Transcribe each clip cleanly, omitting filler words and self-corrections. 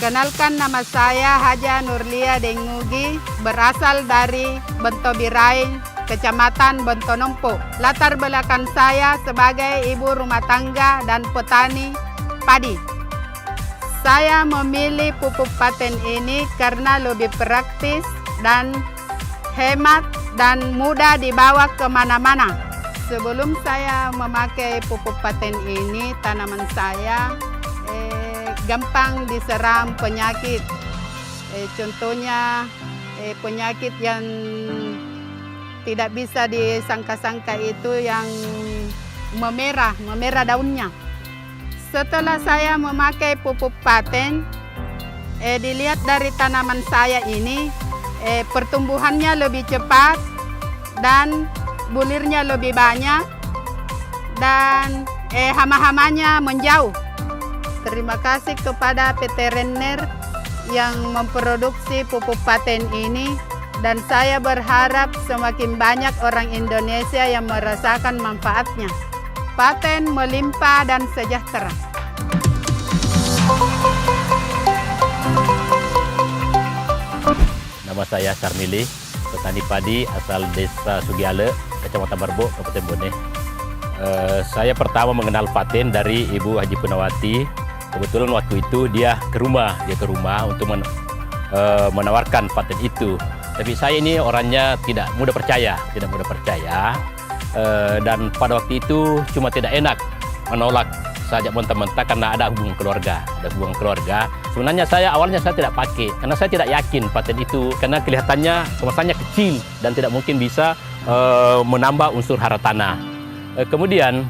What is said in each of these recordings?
Perkenalkan, nama saya Haja Nurlia Dengugi, berasal dari Bentobirain, Kecamatan Bentonompo. Latar belakang saya sebagai ibu rumah tangga dan petani padi. Saya memilih pupuk paten ini karena lebih praktis dan hemat dan mudah dibawa kemana-mana. Sebelum saya memakai pupuk paten ini, tanaman saya gampang diserang penyakit. Contohnya penyakit yang tidak bisa disangka-sangka itu yang memerah daunnya. Setelah saya memakai pupuk paten, dilihat dari tanaman saya ini, pertumbuhannya lebih cepat dan bulirnya lebih banyak dan hama-hamanya menjauh. Terima kasih kepada veteriner yang memproduksi pupuk paten ini, dan saya berharap semakin banyak orang Indonesia yang merasakan manfaatnya. Paten melimpah dan sejahtera. Nama saya Sarmili, petani padi asal Desa Sugiale, Kecamatan Barbo, Kabupaten Bone. Saya pertama mengenal paten dari Ibu Haji Punawati. Kebetulan waktu itu dia ke rumah untuk menawarkan paten itu. Tapi saya ini orangnya tidak mudah percaya, dan pada waktu itu cuma tidak enak menolak saja mentah-mentah karena ada hubungan keluarga. Sebenarnya awalnya saya tidak pakai karena saya tidak yakin paten itu, karena kelihatannya kemasannya kecil dan tidak mungkin bisa menambah unsur hara tanah. Kemudian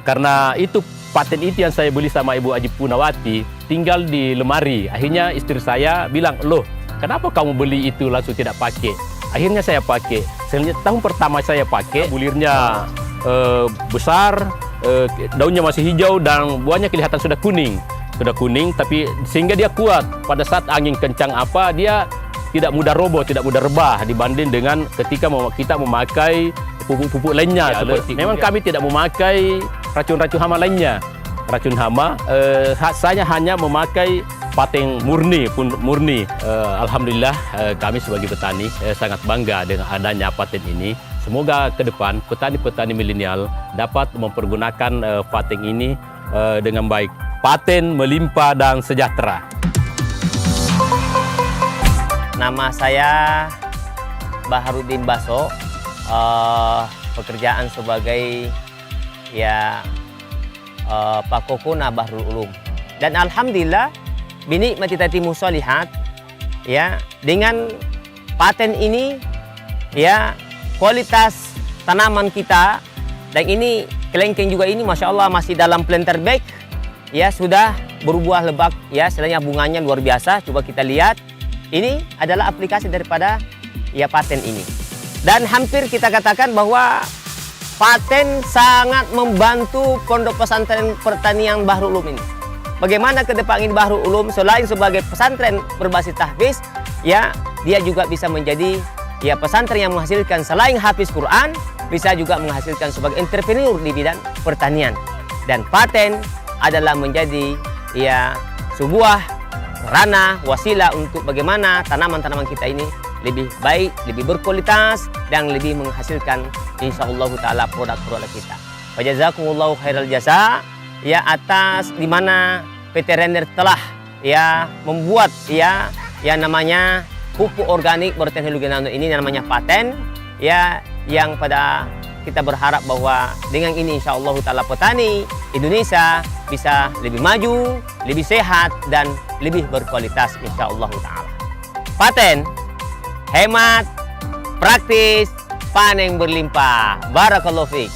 karena itu paten itu yang saya beli sama Ibu Haji Punawati tinggal di lemari. Akhirnya istri saya bilang, "Loh, kenapa kamu beli itu langsung tidak pakai?" Akhirnya saya pakai. Tahun pertama saya pakai, bulirnya besar, daunnya masih hijau dan buahnya kelihatan sudah kuning, tapi sehingga dia kuat. Pada saat angin kencang dia tidak mudah roboh, tidak mudah rebah dibanding dengan ketika kita memakai pupuk-pupuk lainnya. Memang kami tidak memakai racun-racun hama lainnya. Saya hanya memakai paten murni. Alhamdulillah kami sebagai petani sangat bangga dengan adanya paten ini. Semoga ke depan petani-petani milenial dapat mempergunakan paten ini dengan baik. Paten melimpah dan sejahtera. Nama saya Baharudin Baso, pekerjaan sebagai Pakokuna Bahrul Ulum. Dan alhamdulillah binikmati tatimu sholihat, dengan paten ini kualitas tanaman kita, dan ini kelengkeng juga ini Masya Allah masih dalam planter bag, sudah berbuah lebat, selainnya bunganya luar biasa. Coba kita lihat, ini adalah aplikasi daripada paten ini. Dan hampir kita katakan bahwa paten sangat membantu pondok pesantren pertanian Bahrul Ulum ini. Bagaimana ke depan ini Bahrul Ulum selain sebagai pesantren berbasis tahfiz, dia juga bisa menjadi pesantren yang menghasilkan selain hafiz Quran, bisa juga menghasilkan sebagai entrepreneur di bidang pertanian. Dan paten adalah menjadi sebuah ranah wasilah untuk bagaimana tanaman-tanaman kita ini lebih baik, lebih berkualitas, dan lebih menghasilkan insyaallah ta'ala produk-produk kita. Wajazakumullahu khairal jasa, atas dimana veteriner telah membuat namanya pupuk organik berteknologi nano ini, namanya paten, yang pada kita berharap bahwa dengan ini insyaallah ta'ala petani Indonesia bisa lebih maju, lebih sehat, dan lebih berkualitas insyaallah ta'ala. Paten hemat, praktis, panen berlimpah. Barakallahu fiik.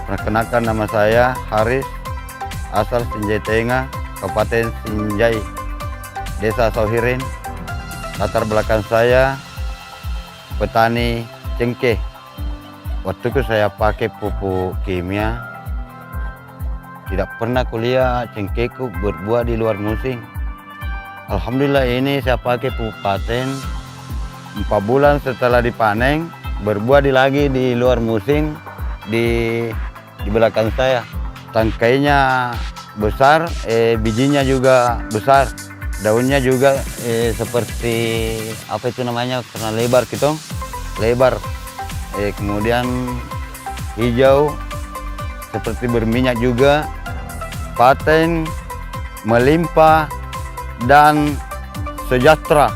Perkenalkan, nama saya Haris, asal Sinjai Tengah, Kabupaten Sinjai, Desa Sauhirin. Latar belakang saya petani cengkeh. Waktu itu saya pakai pupuk kimia. Tidak pernah kuliah cengkehku berbuah di luar musim. Alhamdulillah ini saya pakai pupuk paten. 4 bulan setelah dipanen, berbuah lagi di luar musim di di belakang saya. Tangkainya besar, bijinya juga besar. Daunnya juga seperti apa itu namanya, karena lebar gitu, lebar. Kemudian hijau, seperti berminyak juga. Paten, melimpah, dan sejahtera.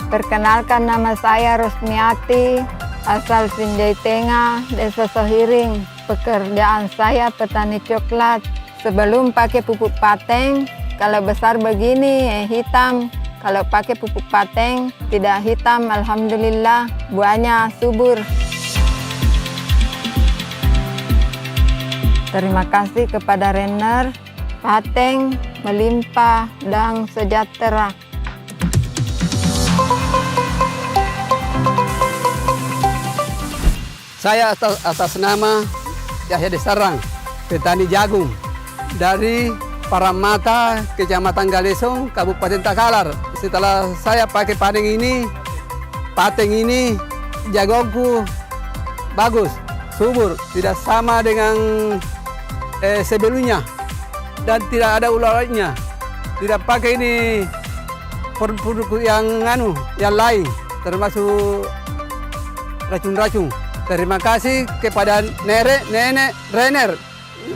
Perkenalkan, nama saya Rosmiati, asal Sinjai Tengah, Desa Sohiring. Pekerjaan saya petani coklat. Sebelum pakai pupuk Pateng, kalau besar begini hitam. Kalau pakai pupuk Pateng tidak hitam, alhamdulillah buahnya subur. Terima kasih kepada Renner, Pateng, melimpah, dan sejahtera. Saya atas nama Yahya Desarang, petani jagung dari Paramata, Kecamatan Galesong, Kabupaten Takalar. Setelah saya pakai Pateng ini, jagungku bagus, subur, tidak sama dengan sebelumnya, dan tidak ada ularnya. Tidak pakai ini produk yang lain, termasuk racun-racun. Terima kasih kepada nenek Renner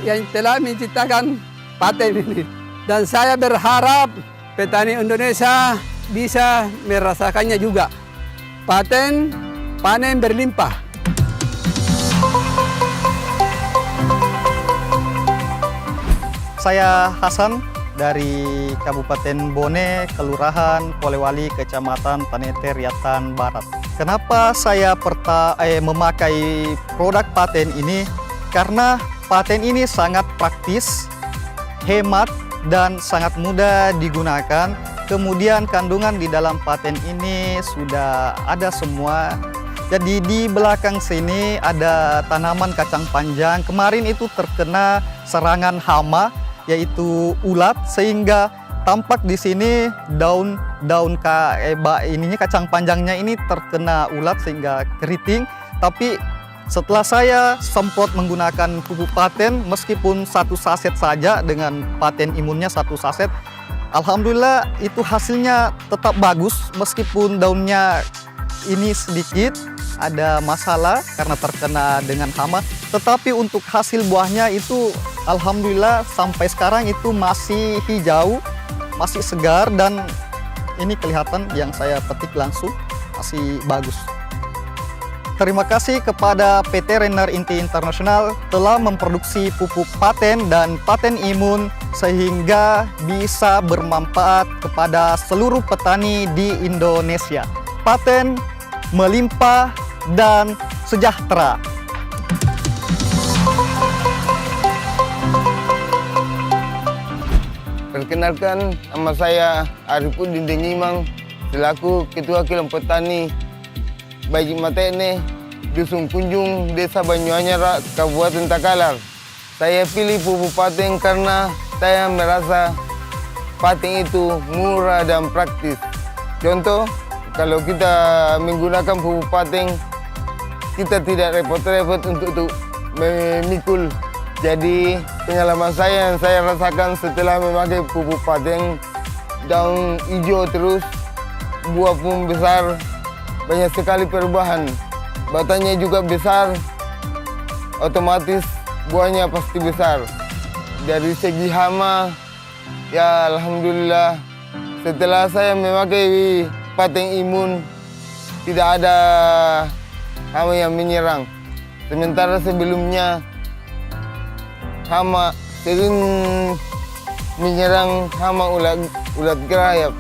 yang telah menciptakan Pateng ini. Dan saya berharap petani Indonesia bisa merasakannya juga. Pateng, panen berlimpah. Saya Hasan dari Kabupaten Bone, Kelurahan Polewali, Kecamatan Tanete, Riau Barat. Kenapa saya memakai produk Pateng ini? Karena Pateng ini sangat praktis, hemat, dan sangat mudah digunakan. Kemudian kandungan di dalam Pateng ini sudah ada semua. Jadi di belakang sini ada tanaman kacang panjang. Kemarin itu terkena serangan hama, yaitu ulat, sehingga tampak di sini daun kacang panjangnya ini terkena ulat sehingga keriting. Tapi setelah saya semprot menggunakan pupuk Pateng, meskipun 1 saset saja dengan Pateng imunnya 1 saset, alhamdulillah itu hasilnya tetap bagus meskipun daunnya ini sedikit ada masalah karena terkena dengan hama, tetapi untuk hasil buahnya itu alhamdulillah sampai sekarang itu masih hijau, masih segar, dan ini kelihatan yang saya petik langsung masih bagus. Terima kasih kepada PT Renner Inti Internasional telah memproduksi pupuk Pateng dan Pateng Imun sehingga bisa bermanfaat kepada seluruh petani di Indonesia. Pateng, melimpah, dan sejahtera. Perkenalkan, nama saya Arifudin Dengimang, selaku Ketua Kilang Petani Baji Matene, Dusun Kunjung, Desa Banyuanyar, Kabupaten Takalar. Saya pilih pupuk Pateng karena saya merasa Pateng itu murah dan praktis. Contoh, kalau kita menggunakan pupuk Pateng, kita tidak repot-repot untuk memikul. Jadi pengalaman saya yang saya rasakan setelah memakai pupuk Pateng, daun hijau terus, buah pun besar, banyak sekali perubahan. Batangnya juga besar, otomatis buahnya pasti besar. Dari segi hama, ya alhamdulillah setelah saya memakai Pateng Imun, tidak ada hama yang menyerang. Sementara sebelumnya hama sering menyerang hama ulat gerayap.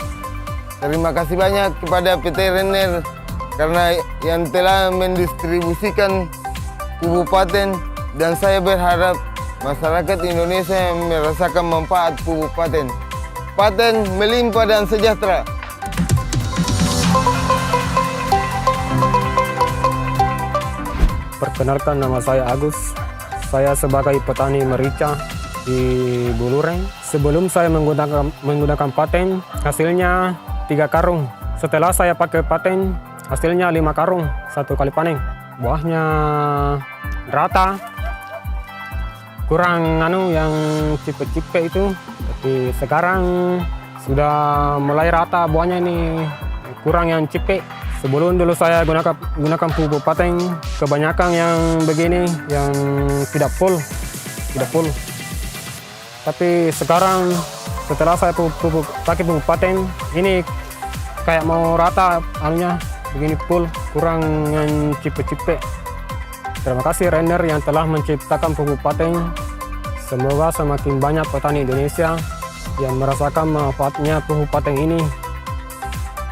Terima kasih banyak kepada PT Renner karena yang telah mendistribusikan pupuk Pateng, dan saya berharap masyarakat Indonesia merasakan manfaat pupuk Pateng. Pateng melimpah dan sejahtera. Perkenalkan, nama saya Agus. Saya sebagai petani merica di Bulureng. Sebelum saya menggunakan Pateng, hasilnya 3 karung. Setelah saya pakai Pateng, hasilnya 5 karung 1 kali panen. Buahnya rata, kurang yang cipe-cipe itu. Tapi sekarang sudah mulai rata buahnya ini, kurang yang cipe. Sebelum dulu saya gunakan pupuk paten, kebanyakan yang begini yang tidak full. Tapi sekarang setelah saya pakai pupuk paten, ini kayak mau rata begini full, kurang yang cipe-cipe. Terima kasih Renner yang telah menciptakan pupuk paten. Semoga semakin banyak petani Indonesia yang merasakan manfaatnya pupuk paten ini.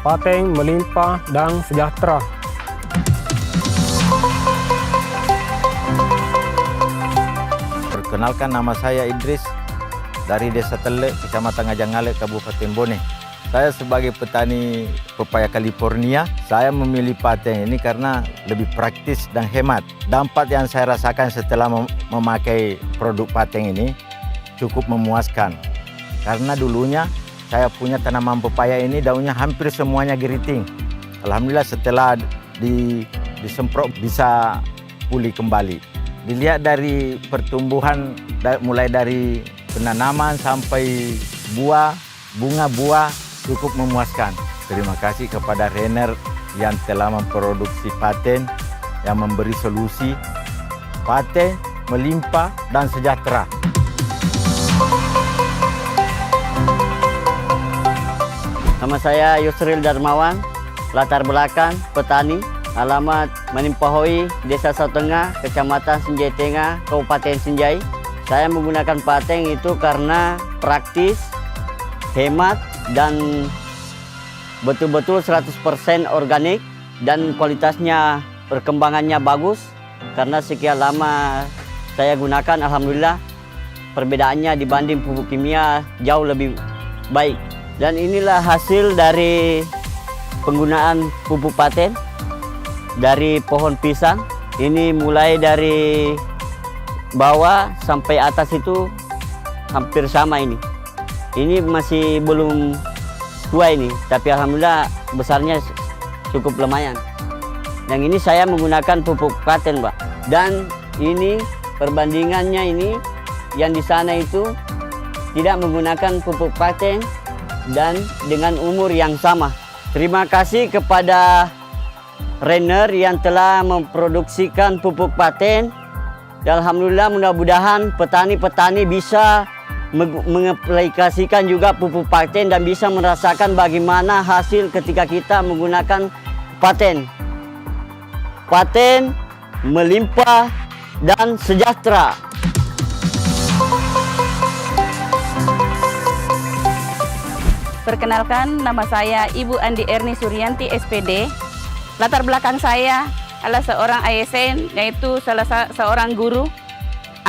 Paten melimpah dan sejahtera. Perkenalkan, nama saya Idris dari Desa Telek, Kecamatan Ngajangale, Kabupaten Bone. Saya sebagai petani pepaya California, saya memilih paten ini karena lebih praktis dan hemat. Dampak yang saya rasakan setelah memakai produk paten ini cukup memuaskan. Karena dulunya saya punya tanaman pepaya ini daunnya hampir semuanya geriting. Alhamdulillah setelah disemprot bisa pulih kembali. Dilihat dari pertumbuhan mulai dari penanaman sampai bunga buah cukup memuaskan. Terima kasih kepada Renner yang telah memproduksi paten yang memberi solusi paten melimpah dan sejahtera. Nama saya Yusril Darmawan, latar belakang petani, alamat Manimpahoi, Desa Satengah, Kecamatan Sinjai Tengah, Kabupaten Sinjai. Saya menggunakan paten itu karena praktis, hemat, dan betul-betul 100% organik dan kualitasnya, perkembangannya bagus. Karena sekian lama saya gunakan, alhamdulillah perbedaannya dibanding pupuk kimia jauh lebih baik. Dan inilah hasil dari penggunaan pupuk paten dari pohon pisang. Ini mulai dari bawah sampai atas itu hampir sama ini. Ini masih belum tua ini, tapi alhamdulillah besarnya cukup lumayan. Yang ini saya menggunakan pupuk paten, Pak. Dan ini perbandingannya ini yang di sana itu tidak menggunakan pupuk paten dan dengan umur yang sama. Terima kasih kepada Renner yang telah memproduksikan pupuk paten. Dan alhamdulillah mudah-mudahan petani-petani bisa mengaplikasikan juga pupuk paten dan bisa merasakan bagaimana hasil ketika kita menggunakan paten. Paten melimpah dan sejahtera. Perkenalkan, nama saya Ibu Andi Erni Suryanti, SPD. Latar belakang saya adalah seorang ASN, yaitu seorang guru.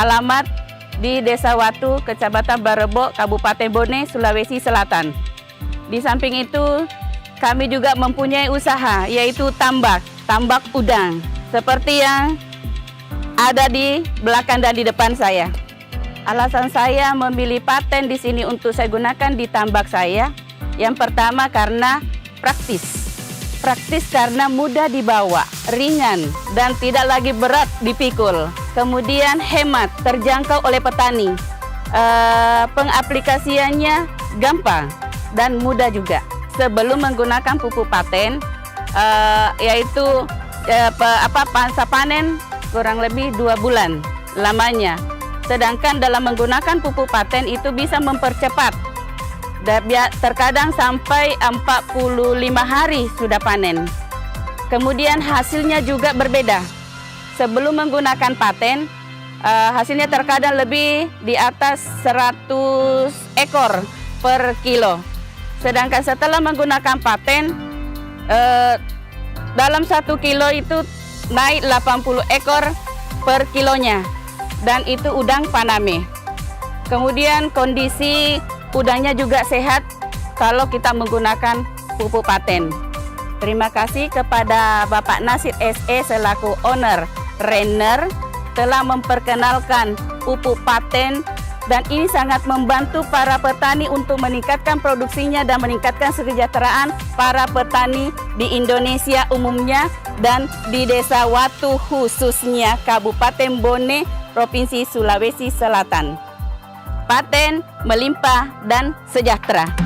Alamat di Desa Watu, Kecamatan Barebo, Kabupaten Bone, Sulawesi Selatan. Di samping itu, kami juga mempunyai usaha, yaitu tambak udang, seperti yang ada di belakang dan di depan saya. Alasan saya memilih paten di sini untuk saya gunakan di tambak saya. Yang pertama karena praktis. Praktis karena mudah dibawa, ringan, dan tidak lagi berat dipikul. Kemudian hemat, terjangkau oleh petani. Pengaplikasiannya gampang dan mudah juga. Sebelum menggunakan pupuk paten, yaitu masa panen kurang lebih 2 bulan lamanya. Sedangkan dalam menggunakan pupuk paten itu bisa mempercepat. Terkadang sampai 45 hari sudah panen. Kemudian hasilnya juga berbeda. Sebelum menggunakan paten, hasilnya terkadang lebih di atas 100 ekor per kilo. Sedangkan setelah menggunakan paten, dalam 1 kilo itu naik 80 ekor per kilonya. Dan itu udang Paname. Kemudian kondisi udangnya juga sehat kalau kita menggunakan pupuk paten. Terima kasih kepada Bapak Nasir SE selaku owner Renner telah memperkenalkan pupuk paten dan ini sangat membantu para petani untuk meningkatkan produksinya dan meningkatkan kesejahteraan para petani di Indonesia umumnya dan di Desa Watu khususnya Kabupaten Bone, Provinsi Sulawesi Selatan. Paten, melimpah, dan sejahtera.